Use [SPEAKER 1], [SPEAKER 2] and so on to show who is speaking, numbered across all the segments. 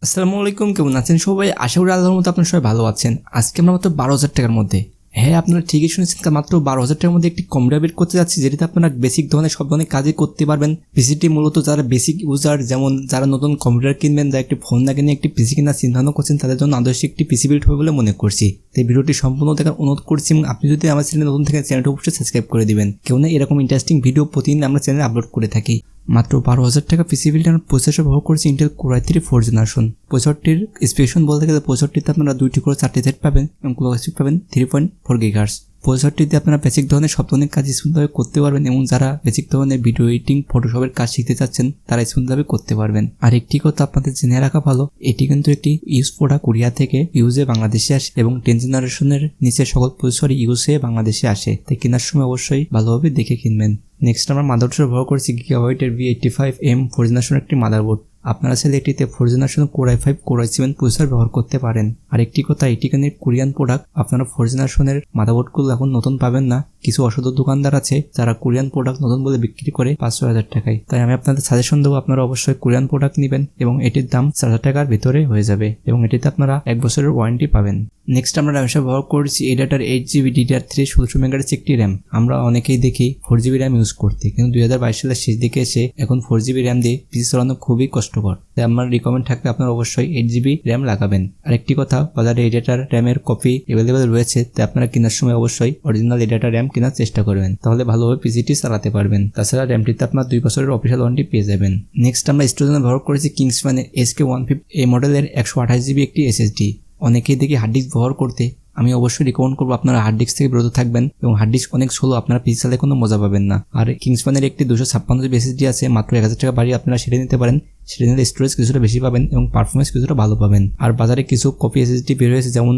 [SPEAKER 1] আসসালামু আলাইকুম, কেমন আছেন সবাই? আশা করি আল্লাহর মতো আপনারা সবাই ভালো আছেন। আজকে আমরা মাত্র 12,000 টাকার মধ্যে, হ্যাঁ আপনারা ঠিকই শুনেছেন, মাত্র 12,000 টাকার মধ্যে একটি কম্পিউটার বের করতে যাচ্ছি, যেটাতে আপনারা বেসিক ধরনের সব ধরনের কাজই করতে পারবেন। পিসিটি মূলত যারা বেসিক ইউজার, যেমন যারা নতুন কম্পিউটার কিনবেন, যারা একটি ফোন না কিনে একটি পিসি কেনার চিন্তা করছেন, তাদের জন্য আদর্শ একটি পিসি বিল্ড হবে বলে মনে করছি। তাই ভিডিওটি সম্পূর্ণ দেখার অনুরোধ করছি এবং আপনি যদি আমার চ্যানেলে নতুন থাকেন, চ্যানেলটি অবশ্যই সাবস্ক্রাইব করে দিবেন। কেউ না এরকম ইন্টারেস্টিং ভিডিও প্রতিদিন আমরা চ্যানেলে আপলোড করে থাকি। মাত্র 12,000 টাকা পিসি বিল্ড আমরা প্রসেসর ব্যবহার করছি Intel core i3 4th generation. প্রসেসরটির স্পেসিফিকেশন বলতে গেলে প্রসেসরটিতে আপনারা 2টি করে 4টি থ্রেড পাবেন এবং ক্লক স্পিড পাবেন 3.4 GHz। প্রসেসরটিতে আপনারা বেসিক ধরনের সব ধরনের কাজ স্মুথভাবে করতে পারবেন এবং যারা বেসিক ধরনের ভিডিও এডিটিং, ফটোশপের কাজ শিখতে চাচ্ছেন তারা স্মুথভাবে করতে পারবেন। আর একটি কথা আপনাদের জেনে রাখা ভালো, এটি কিন্তু একটি ইউজ প্রোডাক্ট, কোরিয়া থেকে ইউজে বাংলাদেশে আসে এবং 10th জেনারেশনের নিচে সকল প্রসেসর ইউজে বাংলাদেশে আসে। তাই কেনার সময় অবশ্যই ভালোভাবে দেখে কিনবেন। নেক্সট আমরা মাদারবোর্ড ব্যবহার করছি গিগাবাইটের V85M 4th জেনারেশনের একটি মাদারবোর্ড। আপনারা চাইলে এটিতে 4th generation core i5 core i7 processor ব্যবহার করতে পারেন। আর একটি কথা, এটি কিন্তু কোরিয়ান প্রোডাক্ট, আপনারা 4th জেনারেশনের মাদারবোর্ডগুলো এখন নতুন পাবেন না। কিছু অসাধু দোকানদার আছে যারা কোরিয়ান প্রোডাক্ট নতুন বলে বিক্রি করে 500,000 টাকায়। তাই আমি আপনাদের সাজেশন দেবো, আপনারা অবশ্যই কোরিয়ান প্রোডাক্ট নেবেন এবং এটির দাম 4,000 টাকার ভিতরে হয়ে যাবে এবং এটিতে আপনারা 1 বছরের ওয়ারেন্টি পাবেন। নেক্সট আমরা র্যাম ব্যবহার করছি এডাটার 8GB DDR3 16 মেগাহার্টজ একটি র্যাম। আমরা অনেকেই দেখি 4GB র্যাম ইউজ করতে, কিন্তু 2022 সালের শেষ দিকে এসে এখন 4GB র্যাম দিয়ে পিসি চালানো খুবই কষ্টকর। তাই আমার রিকমেন্ড থাকবে আপনারা অবশ্যই 8GB র্যাম লাগাবেন। আর একটি কথা, বাজারে এডাটার র্যামের কপি অ্যাভেলেবেল রয়েছে, তাই আপনারা কেনার সময় অবশ্যই অরিজিনাল এডাটার র্যাম কেনার চেষ্টা করবেন, তাহলে ভালোভাবে পিসিটি চালাতে পারবেন। তাছাড়া র্যামটিতে আপনার 2 বছরের অফিসিয়াল ওয়ারেন্টি পেয়ে যাবেন। নেক্সট আমরা স্টোরেজ ব্যবহার করেছি কিংসম্যানের SK150 এই মডেলের 128GB একটি SSD। অনেকেই দেখি হার্ড ডিস্ক ব্যবহার করতে, আমি অবশ্যই রিকমেন্ড করবো আপনারা হার্ড ডিস্ক থেকে বিরত থাকবেন এবং হার্ড ডিস্ক অনেক স্লো, আপনারা পিসি চালাতে কোনো মজা পাবেন না। আর কিংসম্যানের একটি 256GB SSD আছে, মাত্র 1,000 টাকা বাড়িয়ে আপনারা সেরে নিতে পারেন। সেটা নিলে স্টোরেজ কিছুটা বেশি পাবেন এবং পারফরমেন্স কিছুটা ভালো পাবেন। আর বাজারে কিছু কপি SSD বের হয়েছে, যেমন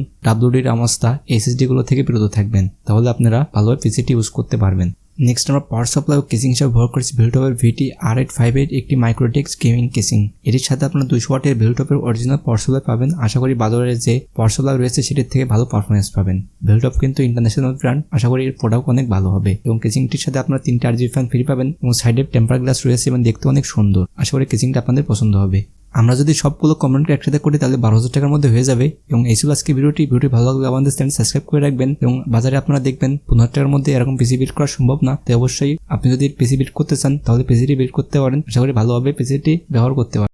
[SPEAKER 1] WD রামাস্তা, SSD গুলো থেকে বিরত থাকবেন, তাহলে আপনারা ভালোভাবে পিসিটি ইউজ করতে পারবেন। নেক্সট আমরা পাওয়ার সাপ্লাই ও কেসিং হিসাবে ব্যবহার করছি ভেলটপের VT-R858 একটি মাইক্রোটেক্স গেমিং কেসিং। এটির সাথে আপনারা 200 ওয়াটের ভেলটপের অরিজিনাল পাওয়ার সাপ্লাই পাবেন। আশা করি বাজারে যে পাওয়ার সাপ্লাই রয়েছে সেটির থেকে ভালো পারফরমেন্স পাবেন। ভেলটপ কিন্তু ইন্টারন্যাশনাল ব্র্যান্ড, আশা করি এর প্রোডাক্ট অনেক ভালো হবে এবং কেসিংটির সাথে আপনারা 3টা RGB ফ্যান ফ্রি পাবেন এবং সাইডে টেম্পার গ্লাস রয়েছে এবং দেখতে অনেক সুন্দর। আশা করি কেসিংটা আপনাদের পছন্দ হবে। আমরা যদি সবগুলো কমেন্টকে একসাথে করি তাহলে 12,000 টাকার মধ্যে হয়ে যাবে এবং এই ছিল আজকে ভিডিওটি ভালো লাগলে আমাদের চ্যানেল সাবস্ক্রাইব করে রাখবেন এবং বাজারে আপনারা দেখবেন 15,000 টাকার মধ্যে এরকম পিসি বিল্ড করা সম্ভব না। তাই অবশ্যই আপনি যদি পিসি বিল্ড করতে চান তাহলে পিসিটি বিল্ড করতে পারেন। আশা করি ভালোভাবে পিসিটি ব্যবহার করতে পারেন।